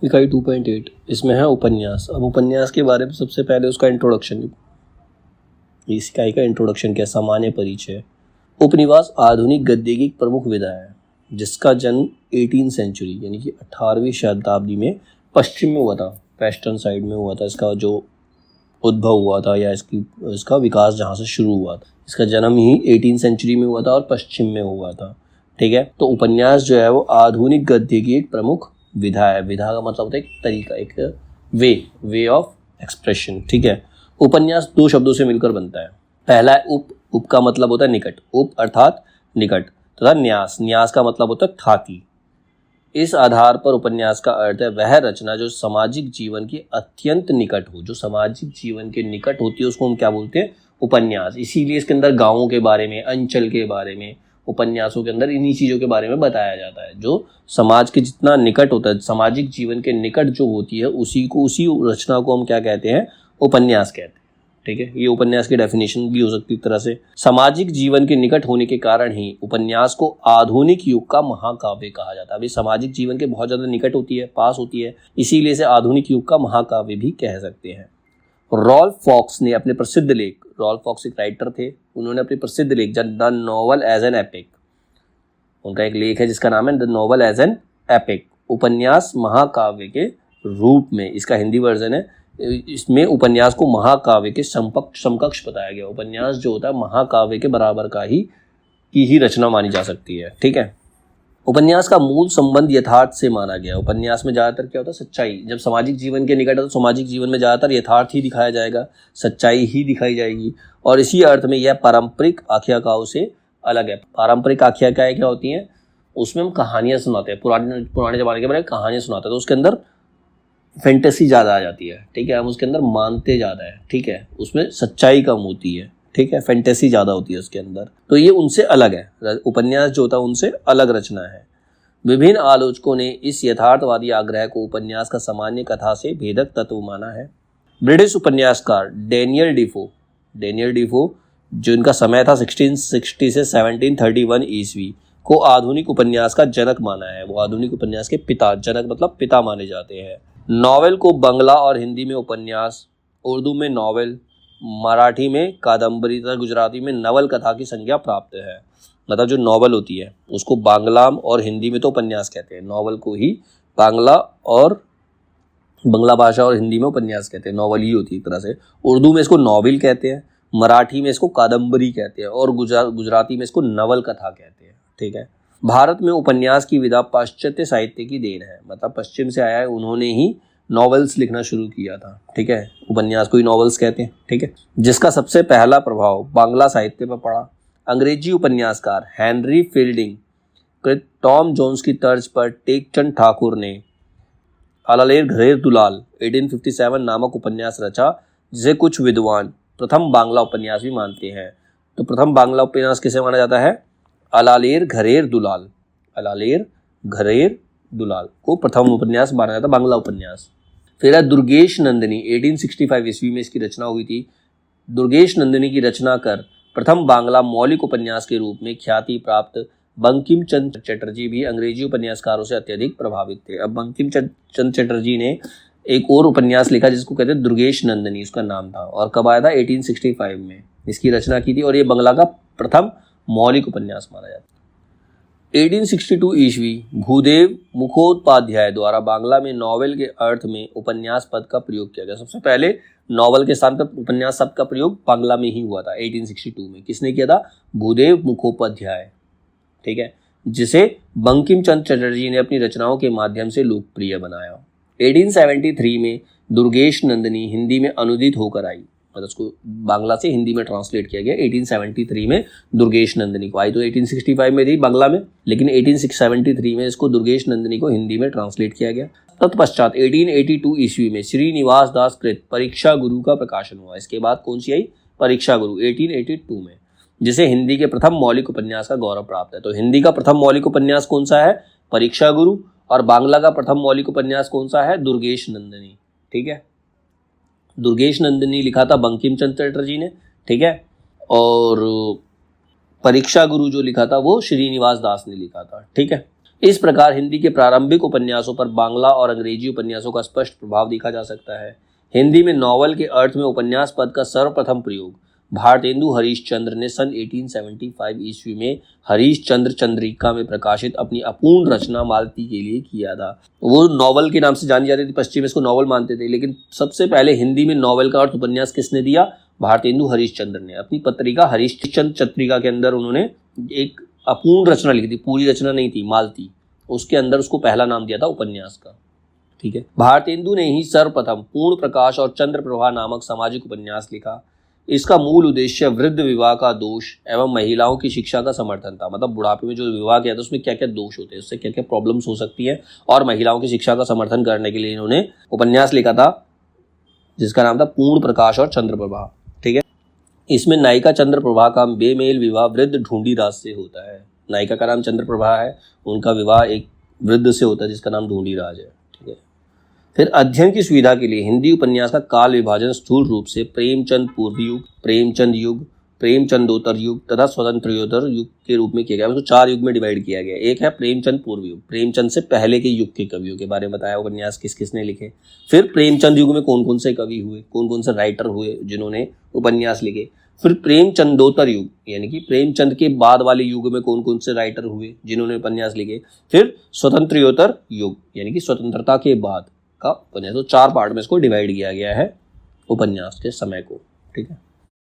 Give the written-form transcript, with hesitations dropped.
इकाई 2.8 इसमें है उपन्यास। अब उपन्यास के बारे में सबसे पहले उसका इंट्रोडक्शन, इस इकाई का इंट्रोडक्शन क्या, सामान्य परिचय। उपनिवेश आधुनिक गद्य की एक प्रमुख विधा है जिसका जन्म 18वीं सेंचुरी यानी कि 18वीं शताब्दी में पश्चिम में हुआ था, वेस्टर्न साइड में हुआ था। इसका जो उद्भव हुआ था या इसका विकास जहाँ से शुरू हुआ था, इसका जन्म ही 18वीं सेंचुरी में हुआ था और पश्चिम में हुआ था। ठीक है, तो उपन्यास जो है वो आधुनिक गद्य की एक प्रमुख विधा है। विधा का मतलब होता है एक तरीका, एक वे ऑफ एक्सप्रेशन। ठीक है, उपन्यास दो शब्दों से मिलकर बनता है। पहला है उप का मतलब होता है निकट, उप अर्थात निकट, तथा न्यास का मतलब होता है ख्याति। इस आधार पर उपन्यास का अर्थ है वह रचना जो सामाजिक जीवन के अत्यंत निकट हो, जो सामाजिक जीवन के निकट होती है उसको हम क्या बोलते हैं, उपन्यास। इसीलिए इसके अंदर गाँवों के बारे में, अंचल के बारे में, उपन्यासों के अंदर इन्हीं चीज़ों के बारे में बताया जाता है। जो समाज के जितना निकट होता है, सामाजिक जीवन के निकट जो होती है उसी रचना को हम क्या कहते हैं, उपन्यास कहते हैं। ठीक है, ये उपन्यास की डेफिनेशन भी हो सकती है एक तरह से। सामाजिक जीवन के निकट होने के कारण ही उपन्यास को आधुनिक युग का महाकाव्य कहा जाता है। अभी सामाजिक जीवन के बहुत ज़्यादा निकट होती है, पास होती है, इसीलिए इसे आधुनिक युग का महाकाव्य भी कह सकते हैं। रॉल्फ फॉक्स ने अपने प्रसिद्ध लेख, रॉल्फ फॉक्स एक राइटर थे, उन्होंने अपने प्रसिद्ध लेख the novel as an epic, उनका एक लेख है जिसका नाम है the novel as an epic, उपन्यास महाकाव्य के रूप में, इसका हिंदी वर्जन है। इसमें उपन्यास को महाकाव्य के समकक्ष बताया गया। उपन्यास जो होता है महाकाव्य के बराबर की ही रचना मानी जा सकती है। ठीक है, उपन्यास का मूल संबंध यथार्थ से माना गया। उपन्यास में ज़्यादातर क्या होता है, सच्चाई। जब सामाजिक जीवन के निकट है तो सामाजिक जीवन में ज़्यादातर यथार्थ ही दिखाया जाएगा, सच्चाई ही दिखाई जाएगी, और इसी अर्थ में यह पारंपरिक आख्यायिकाओं से अलग है। पारंपरिक आख्यायिकाएं क्या होती हैं, उसमें हम कहानियाँ सुनाते हैं, पुराने ज़माने के बारे में कहानियाँ सुनाते हैं, तो उसके अंदर फैंटेसी ज़्यादा आ जाती है। ठीक है, हम उसके अंदर मानते ज़्यादा है। ठीक है, उसमें सच्चाई कम होती है। ठीक है, फैंटेसी ज़्यादा होती है उसके अंदर, तो ये उनसे अलग है। उपन्यास जो होता है उनसे अलग रचना है। विभिन्न आलोचकों ने इस यथार्थवादी आग्रह को उपन्यास का सामान्य कथा से भेदक तत्व माना है। ब्रिटिश उपन्यासकार डेनियल डिफो जो इनका समय था 1660 से 1731 ईस्वी, को आधुनिक उपन्यास का जनक माना है। वो आधुनिक उपन्यास के पिता, जनक मतलब पिता माने जाते हैं। नॉवेल को बंगला और हिंदी में उपन्यास, उर्दू में नॉवेल, मराठी में कादम्बरी तथा गुजराती में नवल कथा की संज्ञा प्राप्त है। मतलब जो नॉवल होती है उसको बांग्ला और हिंदी में तो उपन्यास कहते हैं, नॉवल को ही बांग्ला भाषा और हिंदी में उपन्यास कहते हैं, नॉवल ही होती है एक तरह से। उर्दू में इसको नॉवेल कहते हैं, मराठी में इसको कादम्बरी कहते हैं, और गुजराती में इसको नवल कथा कहते हैं। ठीक है, भारत में उपन्यास की विधा पाश्चात्य साहित्य की देन है, मतलब पश्चिम से आया है, उन्होंने ही नॉवेल्स लिखना शुरू किया था। ठीक है, उपन्यास को ही नॉवेल्स कहते हैं। ठीक है, जिसका सबसे पहला प्रभाव बांग्ला साहित्य पर पड़ा। अंग्रेजी उपन्यासकार हेनरी फील्डिंग कृत टॉम जोन्स की तर्ज पर टेकचंद ठाकुर ने अलालेर घरेर दुलाल 1857 नामक उपन्यास रचा, जिसे कुछ विद्वान प्रथम बांग्ला उपन्यास भी मानते हैं। तो प्रथम बांग्ला उपन्यास किसे माना जाता है, अलालेर घरेर दुलाल को प्रथम उपन्यास माना जाता है, बांग्ला उपन्यास। फिर है दुर्गेश नंदिनी, 1865 ईस्वी में इसकी रचना हुई थी। दुर्गेश नंदिनी की रचना कर प्रथम बांग्ला मौलिक उपन्यास के रूप में ख्याति प्राप्त बंकिम चंद्र चटर्जी भी अंग्रेजी उपन्यासकारों से अत्यधिक प्रभावित थे। अब बंकिम चंद्र चटर्जी ने एक और उपन्यास लिखा जिसको कहते हैं दुर्गेश नंदिनी, उसका नाम था, और कब आया था, 1865 में इसकी रचना की थी, और ये बांग्ला का प्रथम मौलिक उपन्यास माना जाता है। 1862 ईस्वी भूदेव मुखोपाध्याय द्वारा बांग्ला में नॉवेल के अर्थ में उपन्यास पद का प्रयोग किया गया। सबसे पहले नॉवल के स्थान पर उपन्यास शब्द का प्रयोग बांग्ला में ही हुआ था 1862 में। किसने किया था, भूदेव मुखोपाध्याय। ठीक है, जिसे बंकिम चंद्र चटर्जी ने अपनी रचनाओं के माध्यम से लोकप्रिय बनाया। 1873 में दुर्गेश नंदिनी हिंदी में अनुदित होकर आई, मतलब उसको बांग्ला से हिंदी में ट्रांसलेट किया गया। 1873 में दुर्गेश नंदिनी को, आई तो 1865 में थी बांग्ला में, लेकिन 1873 में इसको दुर्गेश नंदिनी को हिंदी में ट्रांसलेट किया गया। तत्पश्चात 1882 ईस्वी में श्रीनिवास दास कृत परीक्षा गुरु का प्रकाशन हुआ। इसके बाद कौन सी आई, परीक्षा गुरु 1882 में, जिसे हिंदी के प्रथम मौलिक उपन्यास का गौरव प्राप्त है। तो हिंदी का प्रथम मौलिक उपन्यास कौन सा है, परीक्षा गुरु, और बांग्ला का प्रथम मौलिक उपन्यास कौन सा है, दुर्गेश नंदिनी। ठीक है, दुर्गेश नंदिनी लिखा था बंकिम चंद्र चटर्जी ने। ठीक है, और परीक्षा गुरु जो लिखा था वो श्रीनिवास दास ने लिखा था। ठीक है, इस प्रकार हिंदी के प्रारंभिक उपन्यासों पर बांग्ला और अंग्रेजी उपन्यासों का स्पष्ट प्रभाव देखा जा सकता है। हिंदी में नॉवल के अर्थ में उपन्यास पद का सर्वप्रथम प्रयोग भारतेंदु हरीशचंद्र ने सन 1875 ईस्वी में हरीशचंद्र चंद्रिका में प्रकाशित अपनी अपूर्ण रचना मालती के लिए किया था। वो नॉवल के नाम से जानी जाती थी, पश्चिम इसको नॉवल मानते थे, लेकिन सबसे पहले हिंदी में नॉवल का अर्थ उपन्यास किसने दिया? भारतेंदु हरीशचंद्र ने। अपनी पत्रिका हरीशचंद्र चंद्रिका के अंदर उन्होंने एक अपूर्ण रचना लिखी थी, पूरी रचना नहीं थी, मालती, उसके अंदर उसको पहला नाम दिया था उपन्यास का। ठीक है, भारतेंदु ने ही सर्वप्रथम पूर्ण प्रकाश और चंद्र प्रभा नामक सामाजिक उपन्यास लिखा। इसका मूल उद्देश्य वृद्ध विवाह का दोष एवं महिलाओं की शिक्षा का समर्थन था। मतलब बुढ़ापे में जो विवाह किया था उसमें क्या क्या दोष होते हैं, उससे क्या क्या प्रॉब्लम्स हो सकती है, और महिलाओं की शिक्षा का समर्थन करने के लिए इन्होंने उपन्यास लिखा था जिसका नाम था पूर्ण प्रकाश और चंद्र प्रभा। ठीक है, इसमें नायिका चंद्र प्रभा का बेमेल विवाह वृद्ध ढूंढीराज से होता है। नायिका का नाम चंद्र प्रभा है, उनका विवाह एक वृद्ध से होता है जिसका नाम ढूंढीराज है। ठीक है, फिर अध्ययन की सुविधा के लिए हिंदी उपन्यास का काल विभाजन स्थूल रूप से प्रेमचंद पूर्व युग, प्रेमचंद युग, प्रेमचंदोत्तर युग तथा स्वतंत्रोत्तर युग के रूप में किया गया। उसको 4 युग में डिवाइड किया गया। एक है प्रेमचंद पूर्व युग, प्रेमचंद से पहले के युग के कवियों के बारे में बताया, उपन्यास किस किसने लिखे। फिर प्रेमचंद युग में कौन कौन से कवि हुए, कौन कौन से राइटर हुए जिन्होंने उपन्यास लिखे। फिर प्रेमचंदोत्तर युग यानी कि प्रेमचंद के बाद वाले युग में कौन कौन से राइटर हुए जिन्होंने उपन्यास लिखे। फिर स्वतंत्रोत्तर युग यानी कि स्वतंत्रता के बाद का उपन्यास। तो 4 पार्ट में इसको डिवाइड किया गया है उपन्यास के समय को। ठीक है।